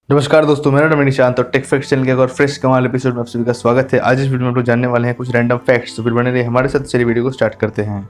नमस्कार दोस्तों, मेरा नाम है निशांत और टेक फैक्ट्स चैनल के एक और फ्रेश कमाल एपिसोड में आप सभी का स्वागत है। आज इस वीडियो में हम लोग जानने वाले हैं कुछ रैंडम फैक्ट्स, तो फिर बने रहिए हमारे साथ। चलिए वीडियो को स्टार्ट करते हैं।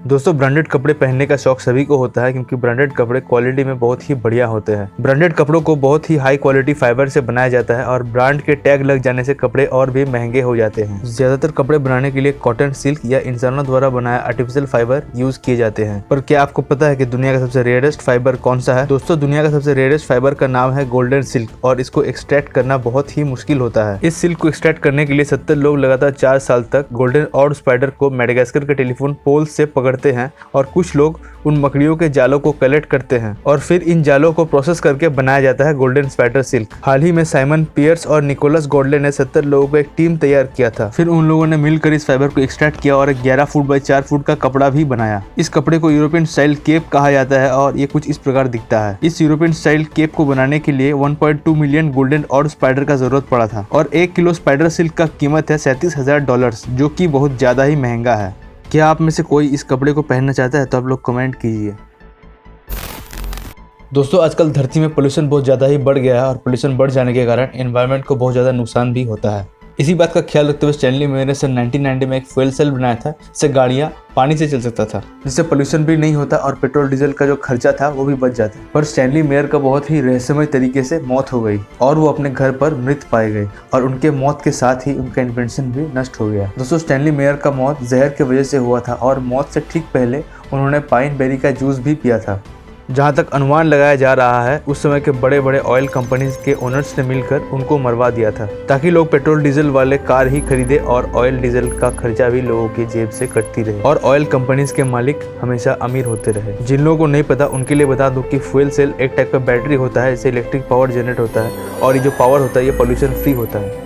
दोस्तों, ब्रांडेड कपड़े पहनने का शौक सभी को होता है क्योंकि ब्रांडेड कपड़े क्वालिटी में बहुत ही बढ़िया होते हैं। ब्रांडेड कपड़ों को बहुत ही हाई क्वालिटी फाइबर से बनाया जाता है और ब्रांड के टैग लग जाने से कपड़े और भी महंगे हो जाते हैं। ज्यादातर कपड़े बनाने के लिए कॉटन, सिल्क या इंसानों द्वारा बनाया आर्टिफिशियल फाइबर यूज किए जाते हैं। पर क्या आपको पता है कि दुनिया का सबसे रेयरेस्ट फाइबर कौन सा है? दोस्तों, दुनिया का सबसे रेयरेस्ट फाइबर का नाम है गोल्डन सिल्क और इसको एक्सट्रैक्ट करना बहुत ही मुश्किल होता है। इस सिल्क को एक्सट्रैक्ट करने के लिए 70 लोग लगातार 4 साल तक गोल्डन ऑड स्पाइडर को मेडागास्कर के टेलीफोन पोल से पकड़ते हैं और कुछ लोग उन मकड़ियों के जालों को कलेक्ट करते हैं और फिर इन जालों को प्रोसेस करके बनाया जाता है गोल्डन स्पाइडर सिल्क। हाल ही में साइमन पियर्स और निकोलस गॉडले ने 70 लोगों को एक टीम तैयार किया था। फिर उन लोगों ने मिलकर इस फाइबर को एक्सट्रैक्ट किया और 11 फुट बाई 4 फुट का कपड़ा भी बनाया। इस कपड़े को यूरोपियन स्टाइल केप कहा जाता है और ये कुछ इस प्रकार दिखता है। इस यूरोपियन स्टाइल केप को बनाने के लिए 1.2 मिलियन गोल्डन ऑड स्पाइडर का जरूरत पड़ा था और 1 किलो स्पाइडर सिल्क का कीमत है $37,000, जो कि बहुत ज्यादा ही महंगा है। क्या आप में से कोई इस कपड़े को पहनना चाहता है? तो आप लोग कमेंट कीजिए। दोस्तों, आजकल धरती में पोल्यूशन बहुत ज़्यादा ही बढ़ गया है और पोल्यूशन बढ़ जाने के कारण एनवायरनमेंट को बहुत ज़्यादा नुकसान भी होता है। इसी बात का ख्याल रखते हुए स्टैनली मेयर ने 1990 में एक फ्यूल सेल बनाया था जिससे गाड़ियाँ पानी से चल सकता था, जिससे पोल्यूशन भी नहीं होता और पेट्रोल डीजल का जो खर्चा था वो भी बच जाता। पर स्टैनली मेयर का बहुत ही रहस्यमय तरीके से मौत हो गई और वो अपने घर पर मृत पाए गए और उनके मौत के साथ ही उनका इन्वेंशन भी नष्ट हो गया। दोस्तों, स्टैनली मेयर का मौत जहर की वजह से हुआ था और मौत से ठीक पहले उन्होंने पाइन बेरी का जूस भी पिया था। जहाँ तक अनुमान लगाया जा रहा है, उस समय के बड़े बड़े ऑयल कंपनीज के ओनर्स ने मिलकर उनको मरवा दिया था ताकि लोग पेट्रोल डीजल वाले कार ही खरीदे और ऑयल डीजल का खर्चा भी लोगों की जेब से कटती रहे और ऑयल कंपनीज के मालिक हमेशा अमीर होते रहे। जिन लोगों को नहीं पता उनके लिए बता दूं कि फ्यूल सेल एक टाइप का बैटरी होता है, इससे इलेक्ट्रिक पावर जनरेट होता है और ये जो पावर होता है ये पोल्यूशन फ्री होता है।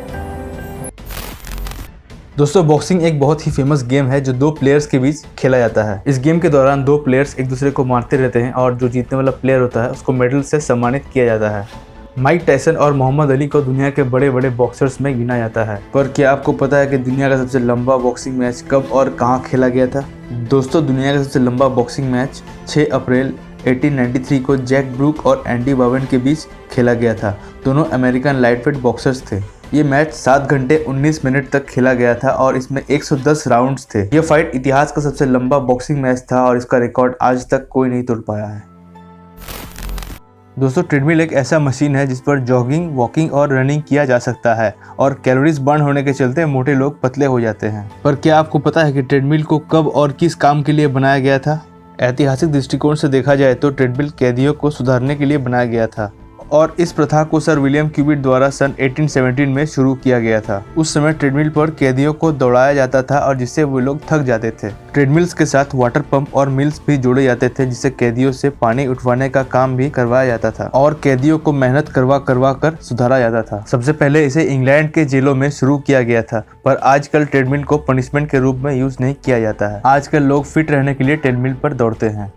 दोस्तों, बॉक्सिंग एक बहुत ही फेमस गेम है जो 2 प्लेयर्स के बीच खेला जाता है। इस गेम के दौरान 2 प्लेयर्स एक दूसरे को मारते रहते हैं और जो जीतने वाला प्लेयर होता है उसको मेडल से सम्मानित किया जाता है। माइक टायसन और मोहम्मद अली को दुनिया के बड़े बड़े बॉक्सर्स में गिना जाता है। पर क्या आपको पता है कि दुनिया का सबसे लंबा बॉक्सिंग मैच कब और कहाँ खेला गया था? दोस्तों, दुनिया का सबसे लंबा बॉक्सिंग मैच 6 अप्रैल 1893 को जैक ब्रूक और एंडी बॉवेन के बीच खेला गया था। दोनों अमेरिकन लाइटवेट बॉक्सर्स थे। ये मैच 7 घंटे 19 मिनट तक खेला गया था और इसमें 110 राउंड्स थे। यह फाइट इतिहास का सबसे लंबा बॉक्सिंग मैच था और इसका रिकॉर्ड आज तक कोई नहीं तोड़ पाया है। दोस्तों, ट्रेडमिल एक ऐसा मशीन है जिस पर जॉगिंग, वॉकिंग और रनिंग किया जा सकता है और कैलोरीज बर्न होने के चलते मोटे लोग पतले हो जाते हैं। पर क्या आपको पता है कि ट्रेडमिल को कब और किस काम के लिए बनाया गया था? ऐतिहासिक दृष्टिकोण से देखा जाए तो ट्रेडमिल कैदियों को सुधारने के लिए बनाया गया था और इस प्रथा को सर विलियम क्यूबिट द्वारा सन 1817 में शुरू किया गया था। उस समय ट्रेडमिल पर कैदियों को दौड़ाया जाता था और जिससे वो लोग थक जाते थे। ट्रेडमिल्स के साथ वाटर पंप और मिल्स भी जोड़े जाते थे जिससे कैदियों से पानी उठवाने का काम भी करवाया जाता था और कैदियों को मेहनत करवा कर सुधारा जाता था। सबसे पहले इसे इंग्लैंड के जेलों में शुरू किया गया था, पर आजकल ट्रेडमिल को पनिशमेंट के रूप में यूज नहीं किया जाता है। आजकल लोग फिट रहने के लिए ट्रेडमिल पर दौड़ते हैं।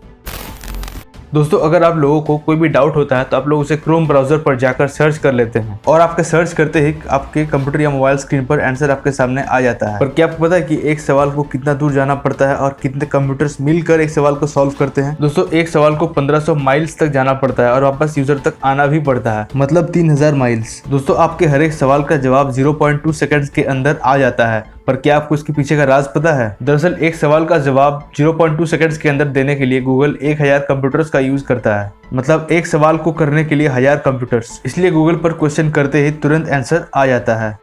दोस्तों, अगर आप लोगों को कोई भी डाउट होता है तो आप लोग उसे क्रोम ब्राउजर पर जाकर सर्च कर लेते हैं और आपके सर्च करते ही आपके कंप्यूटर या मोबाइल स्क्रीन पर आंसर आपके सामने आ जाता है। पर क्या आपको पता है कि एक सवाल को कितना दूर जाना पड़ता है और कितने कंप्यूटर्स मिलकर एक सवाल को सॉल्व करते हैं? दोस्तों, एक सवाल को 1500 माइल्स तक जाना पड़ता है और वापस यूजर तक आना भी पड़ता है, मतलब 3000 माइल्स। दोस्तों, आपके हर एक सवाल का जवाब 0.2 सेकंड्स के अंदर आ जाता है। पर क्या आपको इसके पीछे का राज पता है? दरअसल एक सवाल का जवाब 0.2 सेकंड्स के अंदर देने के लिए गूगल 1000 कंप्यूटर्स का यूज करता है, मतलब एक सवाल को करने के लिए 1000 कंप्यूटर्स। इसलिए गूगल पर क्वेश्चन करते ही तुरंत आंसर आ जाता है।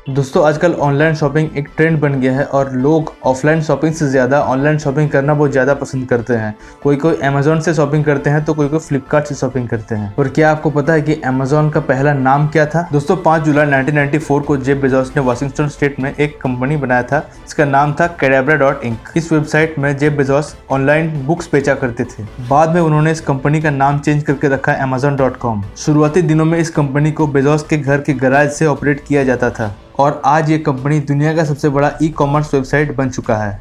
दोस्तों, आजकल ऑनलाइन शॉपिंग एक ट्रेंड बन गया है और लोग ऑफलाइन शॉपिंग से ज़्यादा ऑनलाइन शॉपिंग करना बहुत ज़्यादा पसंद करते हैं। कोई अमेज़ॉन से शॉपिंग करते हैं तो कोई फ्लिपकार्ट से शॉपिंग करते हैं। और क्या आपको पता है कि अमेज़ॉन का पहला नाम क्या था? दोस्तों, 5 जुलाई 1994 को जेफ बेजोस ने वाशिंगटन स्टेट में एक कंपनी बनाया था जिसका नाम था Cadabra.Inc। इस वेबसाइट में जेफ बेजोस ऑनलाइन बुक्स बेचा करते थे। बाद में उन्होंने इस कंपनी का नाम चेंज करके रखा Amazon.com। शुरुआती दिनों में इस कंपनी को बेजोस के घर के गैराज से ऑपरेट किया जाता था और आज ये कंपनी दुनिया का सबसे बड़ा ई-कॉमर्स वेबसाइट बन चुका है।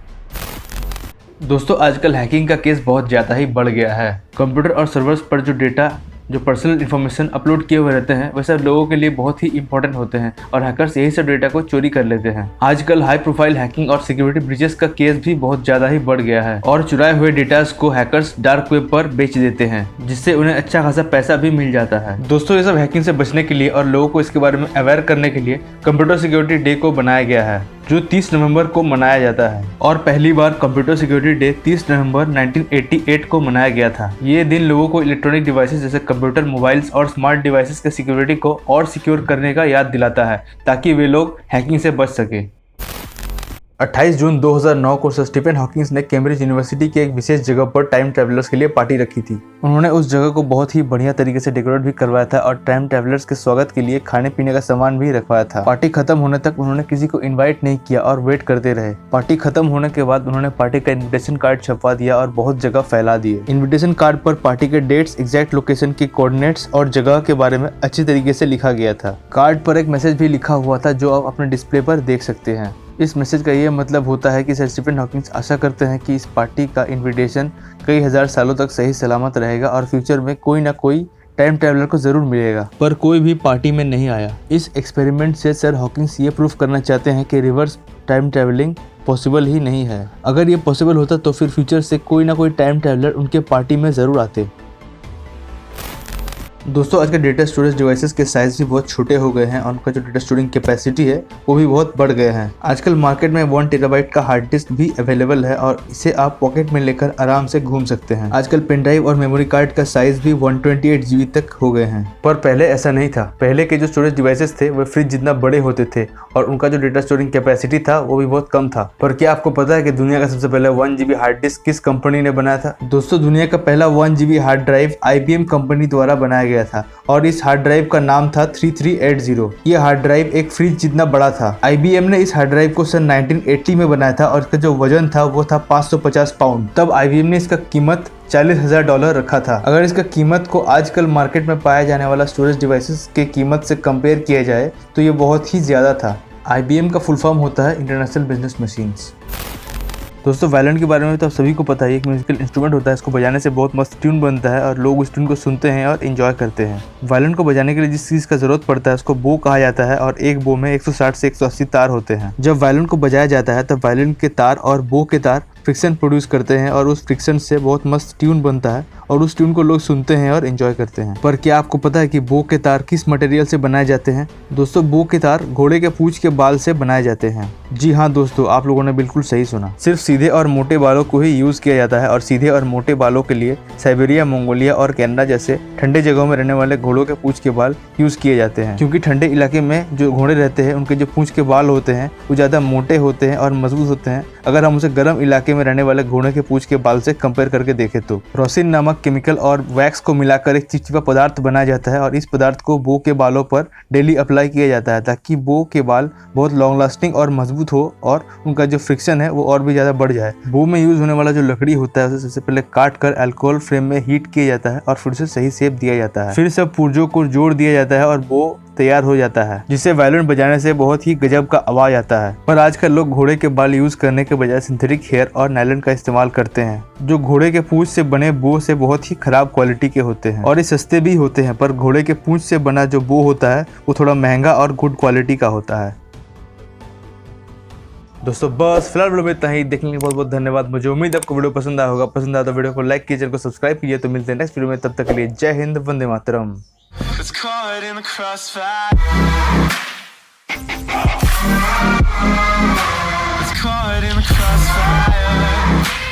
दोस्तों, आजकल हैकिंग का केस बहुत ज़्यादा ही बढ़ गया है। कंप्यूटर और सर्वर्स पर जो डेटा जो पर्सनल इन्फॉर्मेशन अपलोड किए हुए रहते हैं वे सब लोगों के लिए बहुत ही इंपॉर्टेंट होते हैं और हैकर्स यही सब डेटा को चोरी कर लेते हैं। आजकल हाई प्रोफाइल हैकिंग और सिक्योरिटी ब्रीचेस का केस भी बहुत ज्यादा ही बढ़ गया है और चुराए हुए डेटास को हैकर्स डार्क वेब पर बेच देते हैं, जिससे उन्हें अच्छा खासा पैसा भी मिल जाता है। दोस्तों, ये सब हैकिंग से बचने के लिए और लोगों को इसके बारे में अवेयर करने के लिए कंप्यूटर सिक्योरिटी डे को बनाया गया है, जो 30 नवंबर को मनाया जाता है। और पहली बार कंप्यूटर सिक्योरिटी डे 30 नवंबर 1988 को मनाया गया था। ये दिन लोगों को इलेक्ट्रॉनिक डिवाइसेस जैसे कंप्यूटर, मोबाइल्स और स्मार्ट डिवाइसेस के सिक्योरिटी को और सिक्योर करने का याद दिलाता है, ताकि वे लोग हैकिंग से बच सके। 28 जून 2009 को सर स्टीफन हॉकिंस ने कैम्ब्रिज यूनिवर्सिटी के एक विशेष जगह पर टाइम ट्रैवलर्स के लिए पार्टी रखी थी। उन्होंने उस जगह को बहुत ही बढ़िया तरीके से डेकोरेट भी करवाया था और टाइम ट्रैवलर्स के स्वागत के लिए खाने पीने का सामान भी रखवाया था। पार्टी खत्म होने तक उन्होंने किसी को इन्वाइट नहीं किया और वेट करते रहे। पार्टी खत्म होने के बाद उन्होंने पार्टी का इन्विटेशन कार्ड छपवा दिया और बहुत जगह फैला दिए। इन्विटेशन कार्ड पर पार्टी के डेट्स, एग्जैक्ट लोकेशन के कोऑर्डिनेट्स और जगह के बारे में अच्छी तरीके से लिखा गया था। कार्ड पर एक मैसेज भी लिखा हुआ था जो आप अपने डिस्प्ले पर देख सकते हैं। इस मैसेज का ये मतलब होता है कि सर स्टीफन हॉकिंस आशा करते हैं कि इस पार्टी का इनविटेशन कई हजार सालों तक सही सलामत रहेगा और फ्यूचर में कोई ना कोई टाइम ट्रैवलर को जरूर मिलेगा। पर कोई भी पार्टी में नहीं आया। इस एक्सपेरिमेंट से सर हॉकिंस ये प्रूफ करना चाहते हैं कि रिवर्स टाइम ट्रैवलिंग पॉसिबल ही नहीं है। अगर ये पॉसिबल होता तो फिर फ्यूचर से कोई ना कोई टाइम ट्रैवलर उनके पार्टी में जरूर आते। दोस्तों, आज के डेटा स्टोरेज डिवाइसेस के साइज भी बहुत छोटे हो गए हैं और उनका जो डेटा स्टोरिंग कैपेसिटी है वो भी बहुत बढ़ गए हैं। आजकल मार्केट में 1 टेराबाइट का हार्ड डिस्क भी अवेलेबल है और इसे आप पॉकेट में लेकर आराम से घूम सकते हैं। आजकल पेन ड्राइव और मेमोरी कार्ड का साइज भी 128 GB तक हो गए हैं, पर पहले ऐसा नहीं था। पहले के जो स्टोरेज डिवाइसेस थे वो फ्रिज जितना बड़े होते थे और उनका जो डेटा स्टोरिंग कैपेसिटी था वो भी बहुत कम था। पर क्या आपको पता है कि दुनिया का सबसे पहला 1 GB हार्ड डिस्क किस कंपनी ने बनाया था? दोस्तों, दुनिया का पहला 1 GB hard drive IBM company द्वारा बनाया गया था और इस हार्ड ड्राइव का नाम था 3380। यह हार्ड ड्राइव एक फ्रिज जितना बड़ा था। IBM ने इस हार्ड ड्राइव को सन 1980 में बनाया था और इसका जो वजन था वो था 550 पाउंड। तब IBM ने इसका कीमत $40,000 रखा था। अगर इसका कीमत को आजकल मार्केट में पाया जाने वाला स्टोरेज डिवाइसेस के कीमत से कंपेयर किया जाए तो ये बहुत ही ज्यादा था। IBM का फुल फॉर्म होता है इंटरनेशनल बिजनेस मशीन्स। दोस्तों, वायलिन के बारे में तो आप सभी को पता है, एक म्यूजिकल इंस्ट्रूमेंट होता है। इसको बजाने से बहुत मस्त ट्यून बनता है और लोग उस ट्यून को सुनते हैं और एंजॉय करते हैं। वायलिन को बजाने के लिए जिस चीज़ का जरूरत पड़ता है उसको बो कहा जाता है और एक बो में 160 से 180 तार होते हैं। जब वायलिन को बजाया जाता है तब वायलिन के तार और बो के तार फ्रिक्शन प्रोड्यूस करते हैं और उस फ्रिक्शन से बहुत मस्त ट्यून बनता है और उस ट्यून को लोग सुनते हैं और एंजॉय करते हैं। पर क्या आपको पता है कि बो के तार किस मटेरियल से बनाए जाते हैं? दोस्तों, बो के तार घोड़े के पूंछ के बाल से बनाए जाते हैं। जी हाँ दोस्तों, आप लोगों ने बिल्कुल सही सुना। सिर्फ सीधे और मोटे बालों को ही यूज किया जाता है और सीधे और मोटे बालों के लिए साइबेरिया, मंगोलिया और कनाडा जैसे ठंडे जगहों में रहने वाले घोड़ों के पूंछ के बाल यूज किए जाते हैं, क्योंकि ठंडे इलाके में जो घोड़े रहते हैं उनके जो पूंछ के बाल होते हैं वो ज्यादा मोटे होते हैं और मजबूत होते हैं अगर हम उसे गर्म इलाके में रहने वाले घोड़े के पूंछ के बाल से कंपेयर करके देखें तो। रोसिन नामक केमिकल और वैक्स को मिलाकर एक चिपचिपा पदार्थ बनाया जाता है और इस पदार्थ को बो के बालों पर डेली अप्लाई किया जाता है ताकि बो के बाल बहुत लॉन्ग लास्टिंग और मजबूत हो और उनका जो फ्रिक्शन है वो और भी ज्यादा बढ़ जाए। बो में यूज होने वाला जो लकड़ी होता है उसे सबसे पहले काट कर अल्कोहल फ्रेम में हीट किया जाता है और फिर उसे सही शेप दिया जाता है। फिर सब पुर्जों को जोड़ दिया जाता है और बो तैयार हो जाता है, जिससे वायलिन बजाने से बहुत ही गजब का आवाज आता है। पर आजकल लोग घोड़े के बाल यूज करने के बजाय सिंथेटिक हेयर और नायलॉन का इस्तेमाल करते हैं, जो घोड़े के पूंछ से बने बो से बहुत ही खराब क्वालिटी के होते हैं और ये सस्ते भी होते हैं। पर घोड़े के पूंछ से बना जो बो होता है वो थोड़ा महंगा और गुड क्वालिटी का होता है। दोस्तों, बस फिलहाल वीडियो में इतना ही। देखने के लिए बहुत बहुत धन्यवाद। मुझे उम्मीद है आपको वीडियो पसंद आया होगा। पसंद आया तो वीडियो को लाइक कीजिए, चैनल को सब्सक्राइब कीजिए। तो मिलते हैं नेक्स्ट वीडियो में, तब तक के लिए जय Hind, Vande Mataram. It's caught in the crossfire. It's caught in the crossfire.